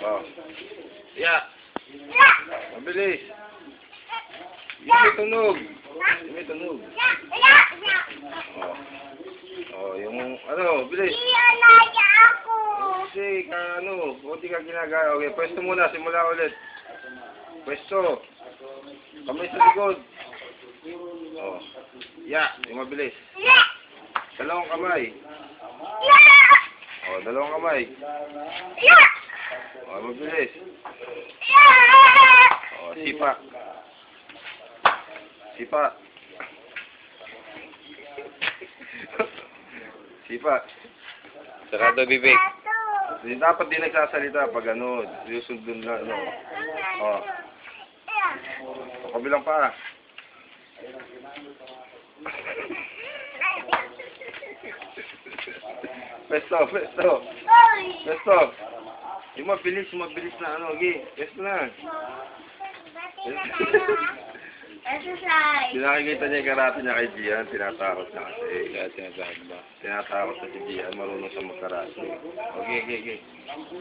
Oh. Yeah. Mabilis. Yung may tunog. Yung may tunog. Oh. Oh, yung ano, bilis. Ialaya ako. Kasi buti ka ginagawa. Okay, pwesto muna, simula ulit. Pwesto. Kamay sa likod. Oh. Yeah, yung mabilis. Dalawang kamay. Oh, dalawang kamay. Oh, mabilis. Oh, sipa. Sipa. Sipa. Sarado bibig. Dapat di nagsasalita pag susundun na Oh. O, kabilang pa. Pesto. Pesto. Yung mabilis na Pesto na. Exercise. Pinakikita niya yung karate niya kay Gian, tinatakot na kasi. Kaya sinasabi ba? Tinatakot na si Gian, marunong sa magkarate. Okay.